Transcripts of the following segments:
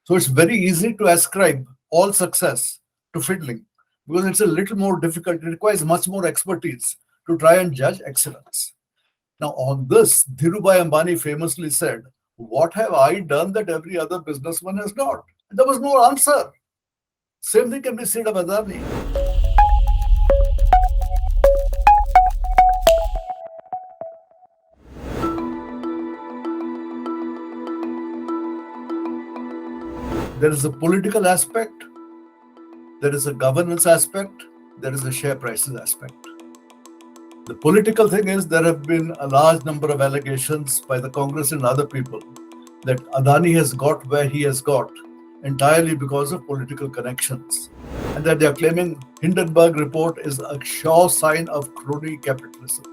So it's very easy to ascribe all success to fiddling because it's a little more difficult. It requires much more expertise to try and judge excellence. Now, on this, Dhirubhai Ambani famously said, "What have I done that every other businessman has not?" And there was no answer. Same thing can be said of Adani. There is a political aspect, there is a governance aspect, there is a share prices aspect. The political thing is there have been a large number of allegations by the Congress and other people that Adani has got where he has got entirely because of political connections, and that they are claiming Hindenburg report is a sure sign of crony capitalism.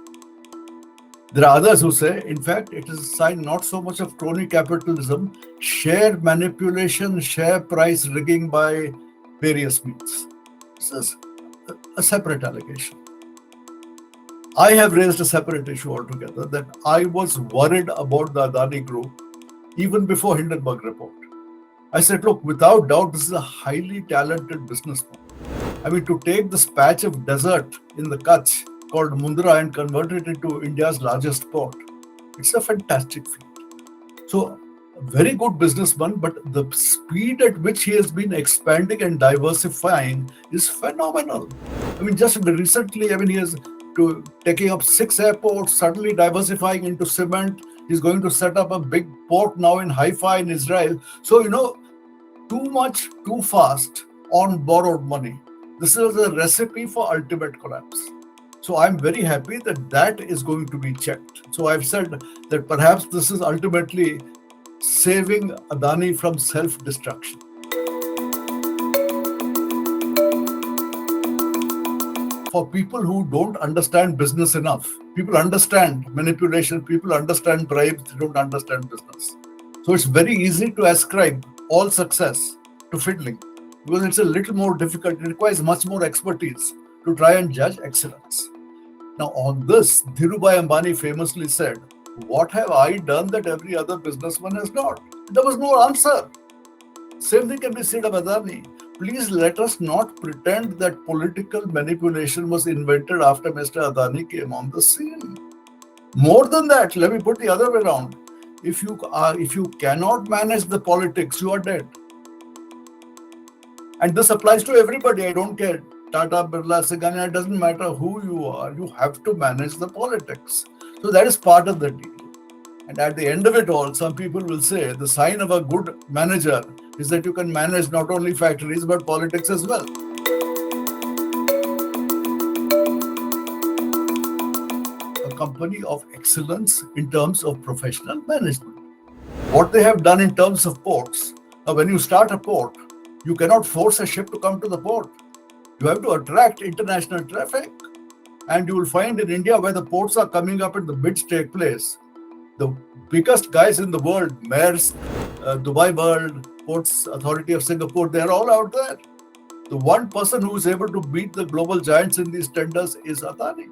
There are others who say, in fact, it is a sign not so much of crony capitalism, share manipulation, share price rigging by various means. This is a separate allegation. I have raised a separate issue altogether that I was worried about the Adani group even before Hindenburg report. I said, look, without doubt, this is a highly talented businessman. I mean, to take this patch of desert in the Kutch called Mundra and convert it into India's largest port, it's a fantastic feat. So, a very good businessman, but the speed at which he has been expanding and diversifying is phenomenal. I mean, just recently, he is taking up 6 airports, suddenly diversifying into cement. He's going to set up a big port now in Haifa in Israel. So, too much, too fast on borrowed money. This is a recipe for ultimate collapse. So I'm very happy that that is going to be checked. So I've said that perhaps this is ultimately saving Adani from self-destruction. For people who don't understand business enough, people understand manipulation, people understand bribes, they don't understand business. So it's very easy to ascribe all success to fiddling because it's a little more difficult. It requires much more expertise to try and judge excellence. Now, on this, Dhirubhai Ambani famously said, "What have I done that every other businessman has not?" There was no answer. Same thing can be said of Adani. Please let us not pretend that political manipulation was invented after Mr. Adani came on the scene. More than that, let me put the other way around. If you cannot manage the politics, you are dead. And this applies to everybody. I don't care. Tata, Birla, Sigania, it doesn't matter who you are. You have to manage the politics. So that is part of the deal. And at the end of it all, some people will say the sign of a good manager is that you can manage not only factories but politics as well. A company of excellence in terms of professional management. What they have done in terms of ports. Now, when you start a port, you cannot force a ship to come to the port. You have to attract international traffic. And you will find in India where the ports are coming up and the bids take place, the biggest guys in the world, Maersk, Dubai World, Ports Authority of Singapore, they're all out there. The one person who is able to beat the global giants in these tenders is Adani.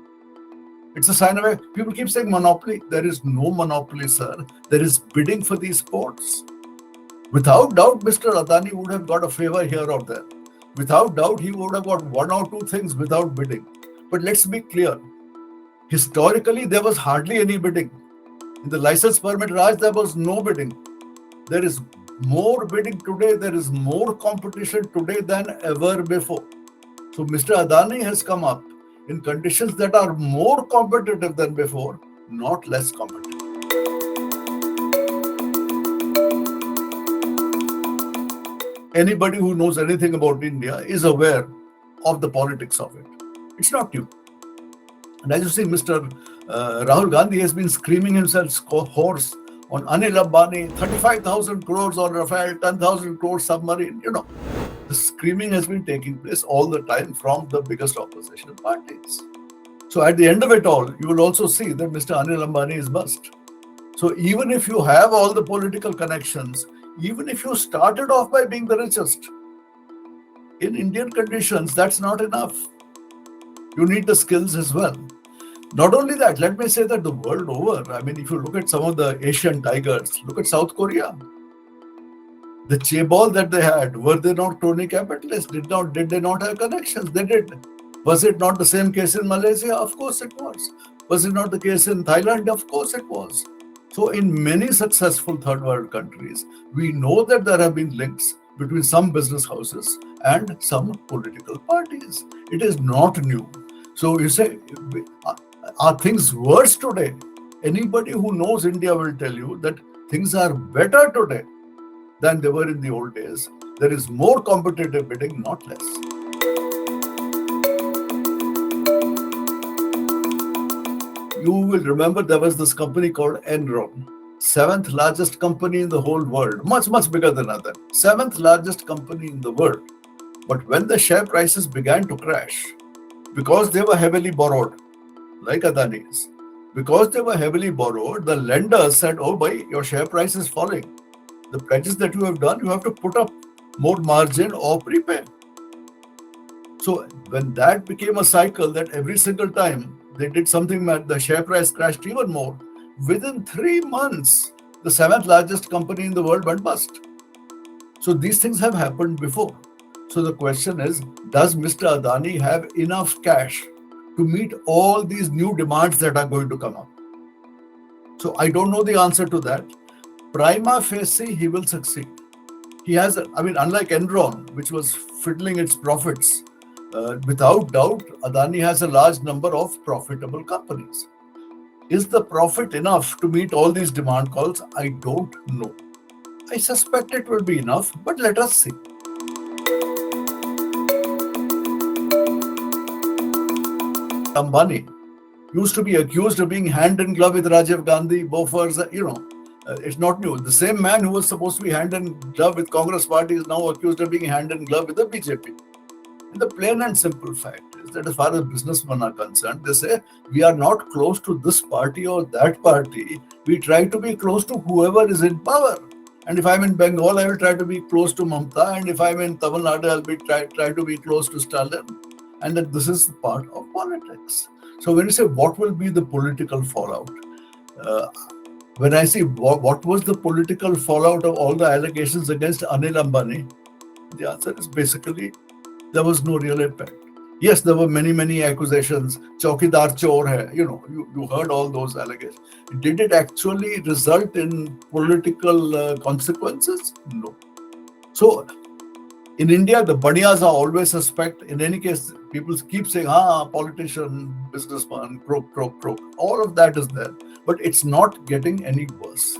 It's a sign of a, people keep saying monopoly. There is no monopoly, sir. There is bidding for these ports. Without doubt, Mr. Adani would have got a favor here or there. Without doubt, he would have got one or two things without bidding. But let's be clear. Historically, there was hardly any bidding. In the license permit Raj, there was no bidding. There is more bidding today. There is more competition today than ever before. So Mr. Adani has come up in conditions that are more competitive than before, not less competitive. Anybody who knows anything about India is aware of the politics of it. It's not new. And as you see, Mr. Rahul Gandhi has been screaming himself hoarse on Anil Ambani, 35,000 crores on Rafale, 10,000 crores submarine. The screaming has been taking place all the time from the biggest opposition parties. So at the end of it all, you will also see that Mr. Anil Ambani is bust. So even if you have all the political connections, even if you started off by being the richest, in Indian conditions, that's not enough. You need the skills as well. Not only that, let me say that the world over, if you look at some of the Asian tigers, look at South Korea. The chaebol that they had, were they not crony capitalists? Did they not have connections? They did. Was it not the same case in Malaysia? Of course it was. Was it not the case in Thailand? Of course it was. So in many successful third world countries, we know that there have been links between some business houses and some political parties. It is not new. So you say, are things worse today? Anybody who knows India will tell you that things are better today than they were in the old days. There is more competitive bidding, not less. You will remember there was this company called Enron, seventh largest company in the whole world, much, much bigger than other. Seventh largest company in the world. But when the share prices began to crash, because they were heavily borrowed, like Adani's, because they were heavily borrowed, the lenders said, oh boy, your share price is falling. The pledges that you have done, you have to put up more margin or prepay. So when that became a cycle that every single time they did something, the share price crashed even more, within 3 months, the seventh largest company in the world went bust. So these things have happened before. So the question is, does Mr. Adani have enough cash to meet all these new demands that are going to come up? So I don't know the answer to that. Prima facie, he will succeed. He has, unlike Enron, which was fiddling its profits, without doubt, Adani has a large number of profitable companies. Is the profit enough to meet all these demand calls? I don't know. I suspect it will be enough, but let us see. Ambani used to be accused of being hand in glove with Rajiv Gandhi, Bofors, it's not new. The same man who was supposed to be hand in glove with Congress party is now accused of being hand in glove with the BJP. And the plain and simple fact is that as far as businessmen are concerned, they say, we are not close to this party or that party. We try to be close to whoever is in power. And if I'm in Bengal, I will try to be close to Mamta. And if I'm in Tamil Nadu, I'll try to be close to Stalin. And that this is part of politics. So when you say what will be the political fallout, when I see what was the political fallout of all the allegations against Anil Ambani, the answer is basically there was no real impact. Yes, there were many accusations. Chaukidar chor hai, you heard all those allegations. Did it actually result in political consequences? No. So in India, the badiyas are always suspect. In any case, people keep saying, politician, businessman, crook. All of that is there. But it's not getting any worse.